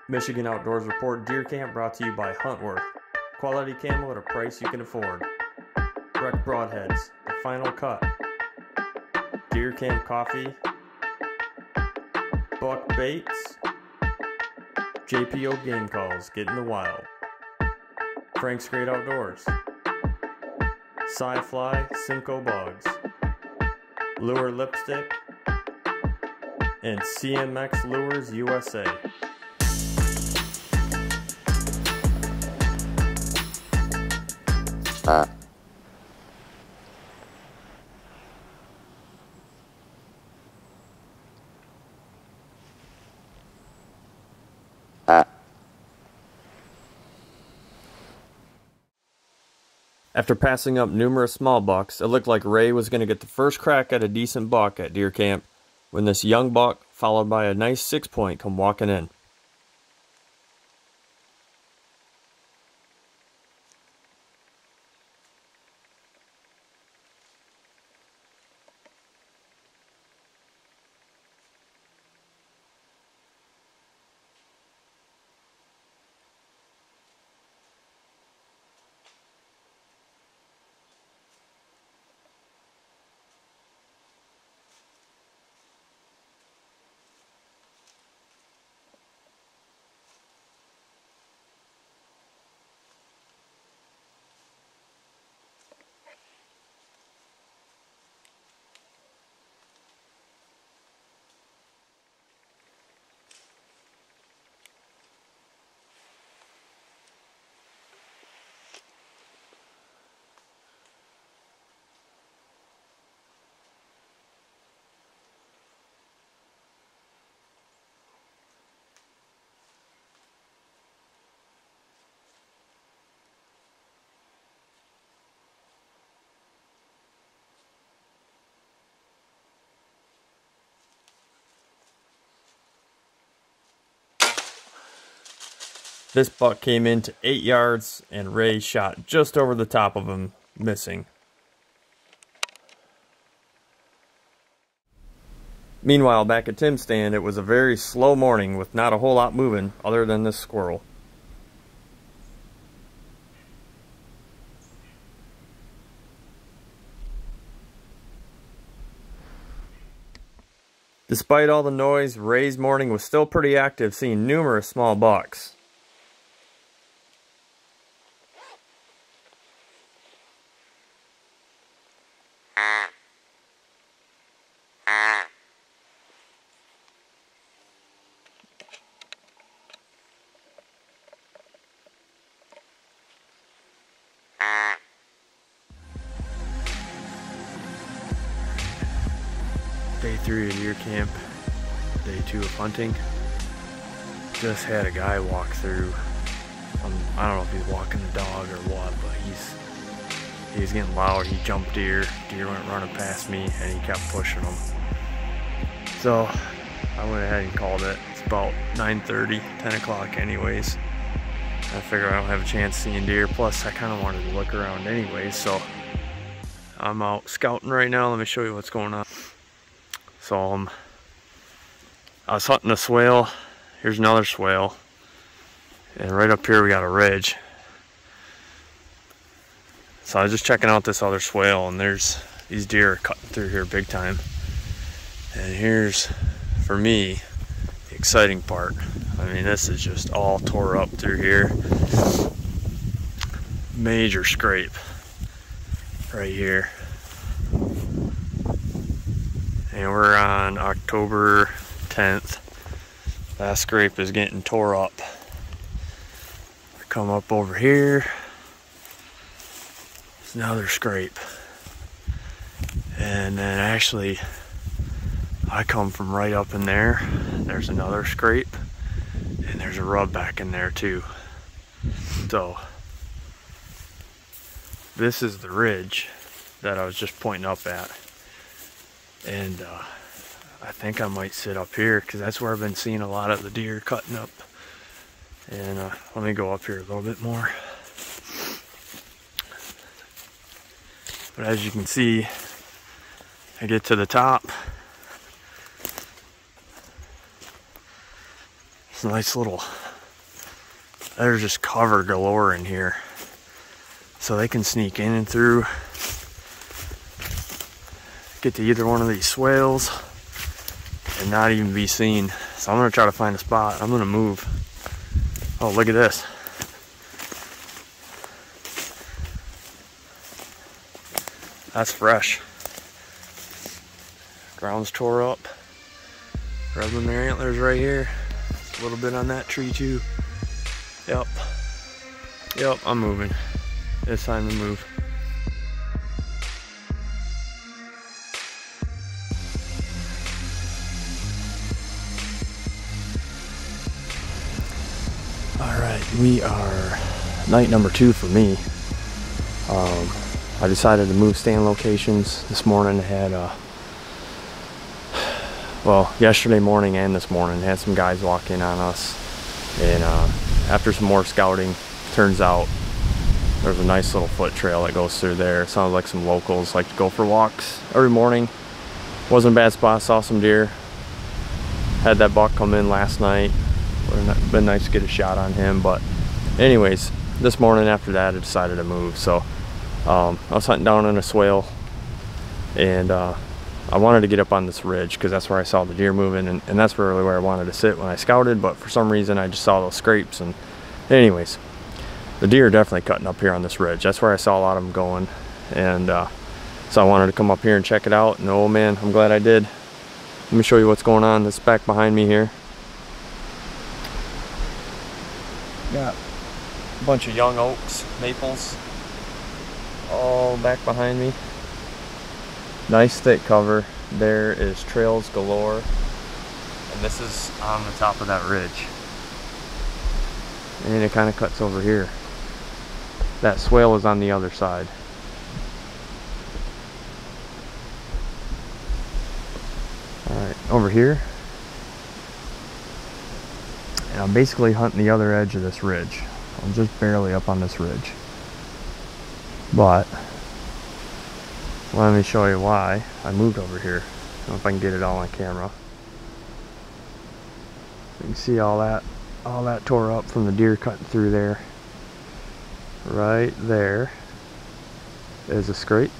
Michigan Outdoors Report Deer Camp brought to you by Huntworth. Quality camo at a price you can afford. Breck Broadheads, the final cut. Deer Camp Coffee. Buck Baits. JPO Game Calls, get in the wild. Frank's Great Outdoors. Sci-Fly, Simcoe Bugs. Lure Lipstick. And CMX Lures USA. After passing up numerous small bucks, it looked like Ray was going to get the first crack at a decent buck at deer camp when this young buck, followed by a nice 6-point, come walking in. This buck came into 8 yards and Ray shot just over the top of him, missing. Meanwhile, back at Tim's stand, it was a very slow morning with not a whole lot moving other than this squirrel. Despite all the noise, Ray's morning was still pretty active, seeing numerous small bucks. Day 3 of deer camp, day 2 of hunting. Just had a guy walk through. I don't know if he's walking the dog or what, but he's getting loud. He jumped deer. Deer went running past me and he kept pushing them. So I went ahead and called it. It's about 9:30, 10 o'clock anyways. I figure I don't have a chance seeing deer. Plus I kind of wanted to look around anyways, so I'm out scouting right now. Let me show you what's going on. So I was hunting a swale. Here's another swale, and right up here we got a ridge. So I was just checking out this other swale, and there's these deer are cutting through here big time. And here's, for me, the exciting part. I mean, this is just all tore up through here. Major scrape right here. And we're on October 10th. That scrape is getting tore up. Come up over here. It's another scrape. And then actually, I come from right up in there. There's another scrape. And there's a rub back in there too. So, this is the ridge that I was just pointing up at. And I think I might sit up here because that's where I've been seeing a lot of the deer cutting up. And let me go up here a little bit more. But as you can see, I get to the top. It's a nice little there's just cover galore in here. So they can sneak in and through, get to either one of these swales, and not even be seen. So I'm gonna try to find a spot. I'm gonna move. Oh, look at this. That's fresh. Ground's tore up. Rubbing their antlers right here. Just a little bit on that tree too. Yep. Yep, I'm moving. It's time to move. Alright, we are night number 2 for me. I decided to move stand locations this morning. Had well, yesterday morning and this morning had some guys walk in on us, and after some more scouting, turns out there's a nice little foot trail that goes through there. It sounds like some locals like to go for walks every morning. Wasn't a bad spot. Saw some deer. Had that buck come in last night. Would have been nice to get a shot on him, but anyways, this morning after that I decided to move. So I was hunting down in a swale, and I wanted to get up on this ridge because that's where I saw the deer moving, and that's really where I wanted to sit when I scouted, but for some reason I just saw those scrapes. And anyways, the deer are definitely cutting up here on this ridge. That's where I saw a lot of them going, and so I wanted to come up here and check it out, and oh man, I'm glad I did. Let me show you what's going on. This back behind me here. Got a bunch of young oaks, maples, all back behind me. Nice thick cover. There is trails galore, and this is on the top of that ridge, and it kind of cuts over here. That swale is on the other side. Alright, over here, and I'm basically hunting the other edge of this ridge. I'm just barely up on this ridge, but let me show you why I moved over here. I don't know if I can get it all on camera. You can see all that tore up from the deer cutting through there. Right there is a scrape.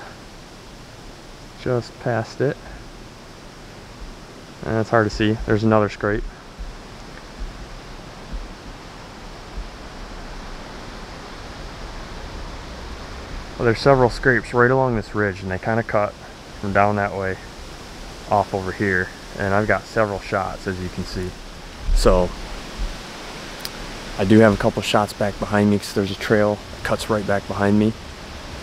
Just past it. And it's hard to see. There's another scrape. Well, there's several scrapes right along this ridge, and they kind of cut from down that way off over here, and I've got several shots, as you can see. So I do have a couple shots back behind me because there's a trail that cuts right back behind me,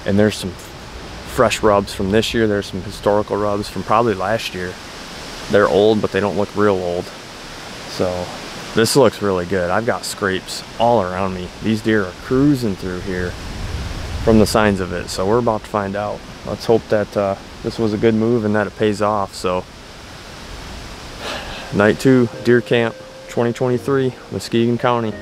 and there's some fresh rubs from this year. There's some historical rubs from probably last year. They're old, but they don't look real old. So this looks really good. I've got scrapes all around me. These deer are cruising through here from the signs of it. So we're about to find out. Let's hope that this was a good move and that it pays off. So night 2, deer camp 2023, Muskegon County.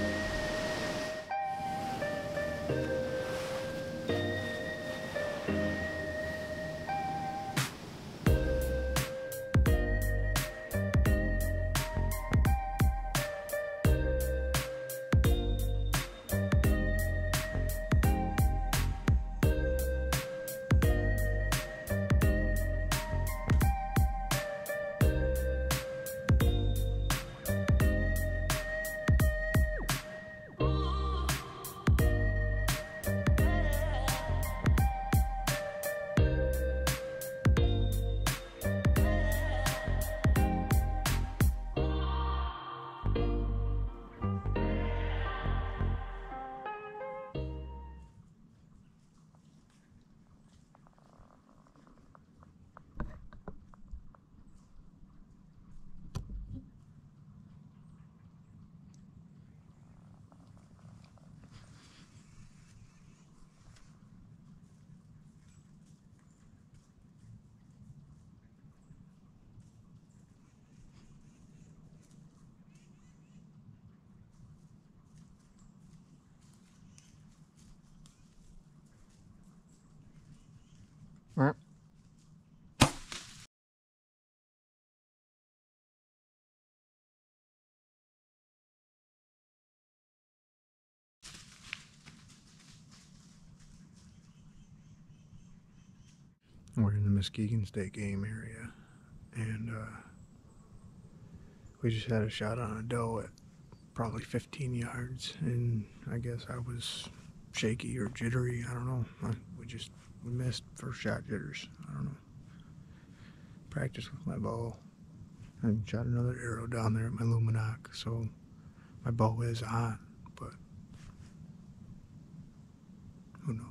Muskegon State game area, and we just had a shot on a doe at probably 15 yards, and I guess I was shaky or jittery. I don't know. We missed first shot jitters. I don't know. Practiced with my bow. I shot another arrow down there at my Luminoc, so my bow is on, but who knows?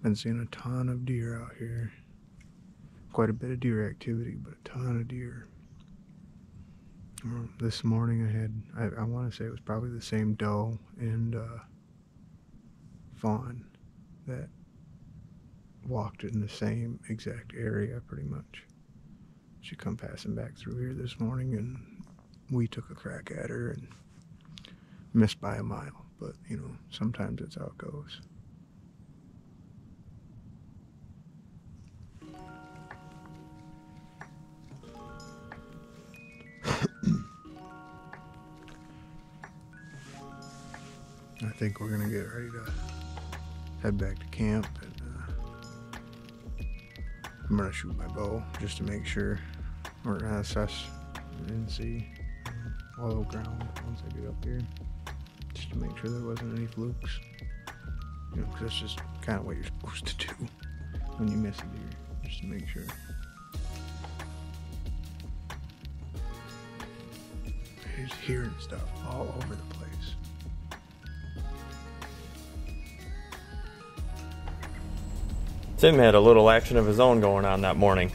Been seeing a ton of deer out here. Quite a bit of deer activity, but a ton of deer. This morning I want to say it was probably the same doe and fawn that walked in the same exact area pretty much. She come passing back through here this morning, and we took a crack at her and missed by a mile, but you know, sometimes that's how it goes. I think we're gonna get ready to head back to camp, and I'm gonna shoot my bow just to make sure. We're gonna assess and see oil ground once I get up here, just to make sure there wasn't any flukes. You know, because that's just kind of what you're supposed to do when you miss a deer, just to make sure. You're just hearing stuff all over the place. Tim had a little action of his own going on that morning.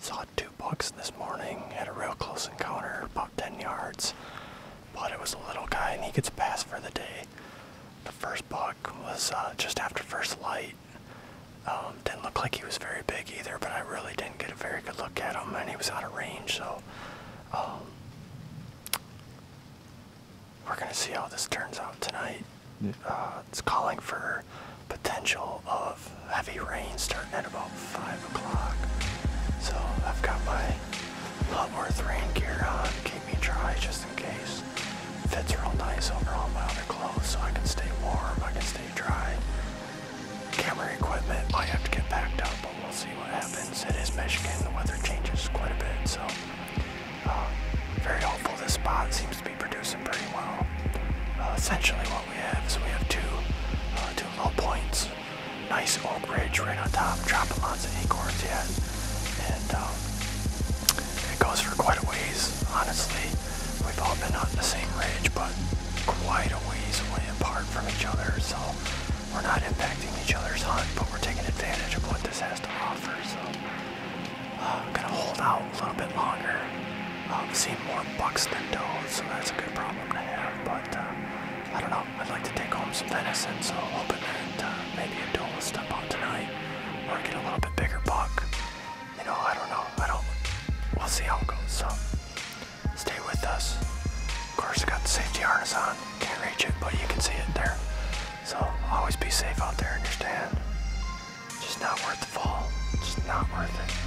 Saw 2 bucks this morning, had a real close encounter, about 10 yards, but it was a little guy and he gets a pass for the day. The first buck was just after first light. Didn't look like he was very big either, but I really didn't get a very good look at him, and he was out of range, so we're going to see how this turns out tonight. It's calling for potential of heavy rain starting at about 5 o'clock. So I've got my Huntworth rain gear on, keep me dry just in case. Fits real nice over all my other clothes so I can stay warm, I can stay dry. Camera equipment might have to get packed up, but we'll see what happens. It is Michigan, the weather changes quite a bit, so very hopeful this spot seems to be producing pretty well. Essentially what we have is we have two low points. Nice oak ridge right on top, dropping lots of acorns yet. And it goes for quite a ways, honestly. We've all been on the same ridge, but quite a ways away apart from each other, so we're not impacting each other's hunt, but we're taking advantage of what this has to offer, so I'm gonna hold out a little bit longer. I've seen more bucks than does, so that's a good problem to have, but I don't know, I'd like to take home some venison, so hoping that maybe a doe will step out tonight, or get a little bit bigger buck. You know, I don't know, we'll see how it goes, so stay with us. Of course, I got the safety harness on, can't reach it. not worth it.